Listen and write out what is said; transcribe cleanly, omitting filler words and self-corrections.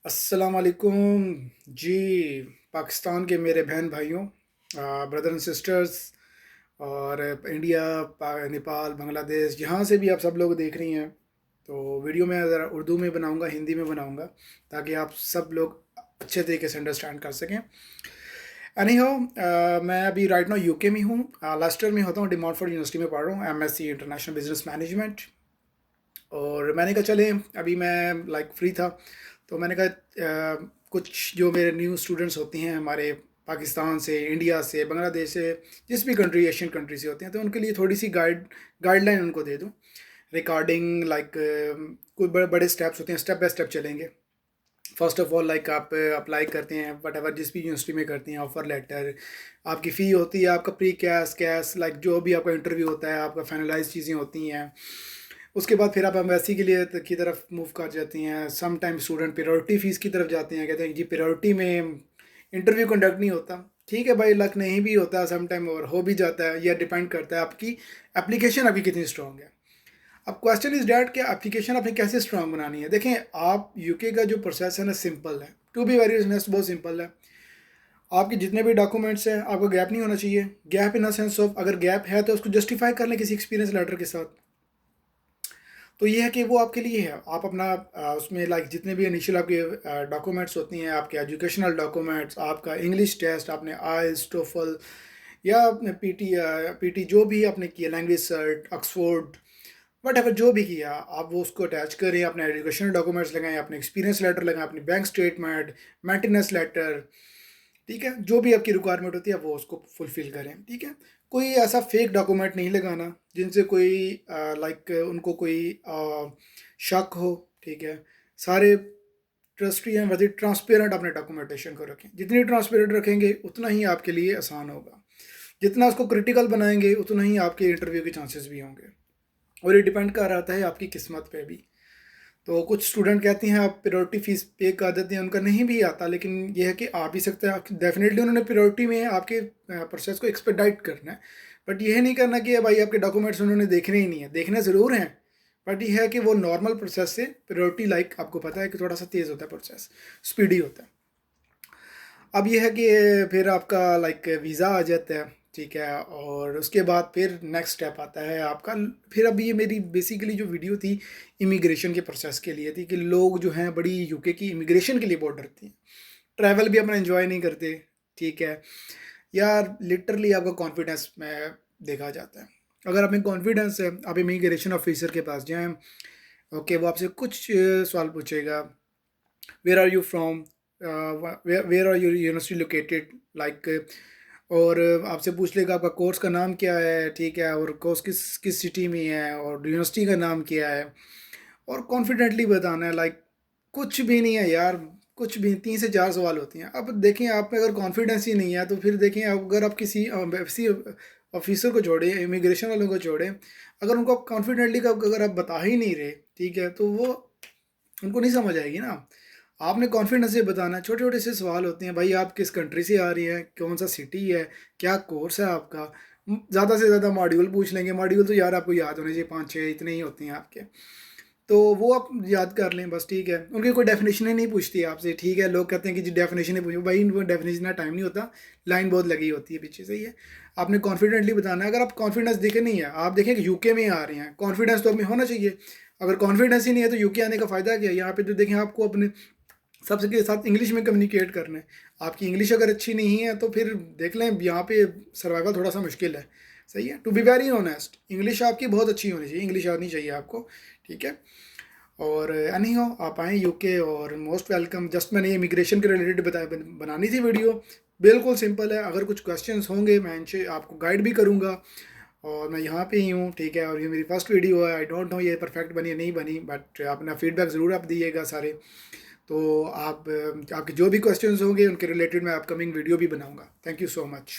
अस्सलाम वालेकुम जी। पाकिस्तान के मेरे बहन भाइयों, ब्रदर एंड सिस्टर्स, और इंडिया, नेपाल, बांग्लादेश, जहाँ से भी आप सब लोग देख रही हैं, तो वीडियो में ज़रा उर्दू में बनाऊंगा, हिंदी में बनाऊंगा, ताकि आप सब लोग अच्छे तरीके से अंडरस्टैंड कर सकें। एनी हो, मैं अभी राइट नाउ यूके में हूँ। लास्ट ईयर में होता हूँ, डिमॉन्टफोर्ड यूनिवर्सिटी में पढ़ रहा हूँ, एमएससी इंटरनेशनल बिजनेस मैनेजमेंट। और मैंने कहा चले, अभी मैं फ्री था, तो मैंने कहा कुछ जो मेरे न्यू स्टूडेंट्स होती हैं हमारे पाकिस्तान से, इंडिया से, बांग्लादेश से, जिस भी कंट्री, एशियन कंट्री से होते हैं, तो उनके लिए थोड़ी सी गाइडलाइन उनको दे दूँ रिगार्डिंग कोई बड़े बड़े स्टेप्स होते हैं, स्टेप बाय स्टेप चलेंगे। फर्स्ट ऑफ ऑल, आप अप्लाई करते हैं वट एवर, जिस भी यूनिवर्सिटी में करते हैं, ऑफर लेटर, आपकी फ़ी होती है, आपका प्री कैश कैश, जो भी आपका इंटरव्यू होता है, आपका फाइनलाइज चीज़ें होती हैं। उसके बाद फिर आप एम्बेसी के लिए की तरफ मूव कर जाती हैं। Some time student priority fees की तरफ जाते हैं, कहते हैं जी प्रायोरिटी में इंटरव्यू कंडक्ट नहीं होता। ठीक है भाई, लक नहीं भी होता सम टाइम, और हो भी जाता है, यह डिपेंड करता है आपकी एप्लीकेशन आपकी कितनी स्ट्रॉन्ग है। अब क्वेश्चन इज डैट कि एप्लीकेशन आपने कैसे स्ट्रॉन्ग बनानी है। देखें, आप यूके का जो प्रोसेस है ना, सिंपल है, टू बी वेरी ऑनेस्ट, बहुत सिंपल है। आपके जितने भी डॉक्यूमेंट्स हैं, आपको गैप नहीं होना चाहिए। Gap in the sense of, अगर गैप है तो उसको जस्टिफाई कर लें किसी एक्सपीरियंस लेटर के साथ। तो ये है कि वो आपके लिए है। आप अपना उसमें जितने भी इनिशियल आपके डॉक्यूमेंट्स होती हैं, आपके एजुकेशनल डॉक्यूमेंट्स, आपका इंग्लिश टेस्ट, आपने आइल्स, टोफल या आपने पीटी जो भी आपने किया, language cert, Oxford, whatever जो भी किया, आप वो उसको अटैच करें, अपने एजुकेशनल डॉक्यूमेंट्स लगाएं, अपने एक्सपीरियंस लेटर लगाएं, अपनी बैंक स्टेटमेंट, मेंटेनेंस लेटर। ठीक है, जो भी आपकी रिक्वायरमेंट होती है वो उसको फुलफ़िल करें। ठीक है, कोई ऐसा फेक डॉक्यूमेंट नहीं लगाना जिनसे कोई उनको कोई शक हो। ठीक है, सारे ट्रस्टी हैं, वैसे ट्रांसपेरेंट अपने डॉक्यूमेंटेशन को रखें। जितनी ट्रांसपेरेंट रखेंगे उतना ही आपके लिए आसान होगा। जितना उसको क्रिटिकल बनाएंगे उतना ही आपके इंटरव्यू के चांसेस भी होंगे। और ये डिपेंड कर रहा है आपकी किस्मत पे भी। तो कुछ स्टूडेंट कहते हैं आप प्रायोरिटी फ़ीस पे कर देते हैं, उनका नहीं भी आता, लेकिन ये है कि आ भी सकता है। डेफिनेटली उन्होंने प्रायोरिटी में आपके प्रोसेस को एक्सपेडाइट करना है, बट यह नहीं करना कि भाई आपके डॉक्यूमेंट्स उन्होंने देखने ही नहीं है। देखने ज़रूर हैं, बट ये है कि वो नॉर्मल प्रोसेस से प्रायोरिटी, आपको पता है कि थोड़ा सा तेज़ होता है प्रोसेस, स्पीडी होता है। अब ये है कि फिर आपका वीज़ा आ जाता है। ठीक है, और उसके बाद फिर नेक्स्ट स्टेप आता है आपका। फिर अभी ये मेरी बेसिकली जो वीडियो थी, इमिग्रेशन के प्रोसेस के लिए थी, कि लोग जो हैं बड़ी यूके की इमिग्रेशन के लिए बहुत डरते हैं, ट्रैवल भी अपना एंजॉय नहीं करते। ठीक है यार, लिटरली आपका कॉन्फिडेंस में देखा जाता है। अगर आप में कॉन्फिडेंस है, आप इमिग्रेशन ऑफिसर के पास जाएँ, ओके, वो आपसे कुछ सवाल पूछेगा। Where are you from, where are your university located, और आपसे पूछ लेगा आपका कोर्स का नाम क्या है। ठीक है, और कोर्स किस किस सिटी में है, और यूनिवर्सिटी का नाम क्या है, और कॉन्फिडेंटली बताना है। कुछ भी नहीं है यार, कुछ भी, 3 से 4 सवाल होती हैं। अब देखें, आप में अगर कॉन्फिडेंस ही नहीं है, तो फिर देखें, अगर आप किसी ऑफिसर को छोड़े, इमिग्रेशन वालों को छोड़े, अगर उनको आप कॉन्फिडेंटली का अगर आप बता ही नहीं रहे, ठीक है, तो वो उनको नहीं समझ आएगी ना। आपने कॉन्फिडेंस से बताना है। छोटे छोटे से सवाल होते हैं, भाई आप किस कंट्री से आ रही हैं, कौन सा सिटी है, क्या कोर्स है आपका। ज़्यादा से ज़्यादा मॉड्यूल पूछ लेंगे। मॉड्यूल तो यार आपको याद होने चाहिए, 5-6 इतने ही होते हैं आपके, तो वो आप याद कर लें बस। ठीक है, उनकी कोई डेफिनेशन ही नहीं पूछती आपसे। ठीक है, लोग कहते हैं कि जी डेफिनेशन ही पूछो, भाई इनको डेफिनेशन का टाइम नहीं होता, लाइन बहुत लगी होती है पीछे से। ही है, आपने कॉन्फिडेंटली बताना है। अगर आप कॉन्फिडेंस दिखे नहीं है, आप देखें कि यूके में आ रहे हैं, कॉन्फिडेंस तो आप में होना चाहिए। अगर कॉन्फिडेंस ही नहीं है तो यूके आने का फ़ायदा क्या है। यहाँ पे तो देखें, आपको अपने सबसे के साथ इंग्लिश में कम्युनिकेट करना है। आपकी इंग्लिश अगर अच्छी नहीं है तो फिर देख लें, यहाँ पे सर्वाइवल थोड़ा सा मुश्किल है। सही है, to be very honest, English आपकी बहुत अच्छी होनी चाहिए, इंग्लिश आनी चाहिए आपको। ठीक है, और एनी हो, आप आएँ यूके, और मोस्ट वेलकम। जस्ट मैंने ये इमिग्रेशन के रिलेटेड बनानी थी वीडियो, बिल्कुल सिंपल है। अगर कुछ क्वेश्चंस होंगे मैं इनसे आपको गाइड भी करूँगा, और मैं यहाँ पे ही हूँ। ठीक है, और ये मेरी फर्स्ट वीडियो है, आई डोंट नो ये परफेक्ट बनी या नहीं बनी, बट अपना फीडबैक ज़रूर आप दिएगा सारे। तो आप आपके जो भी क्वेश्चंस होंगे उनके रिलेटेड मैं अपकमिंग वीडियो भी बनाऊँगा। Thank you so much.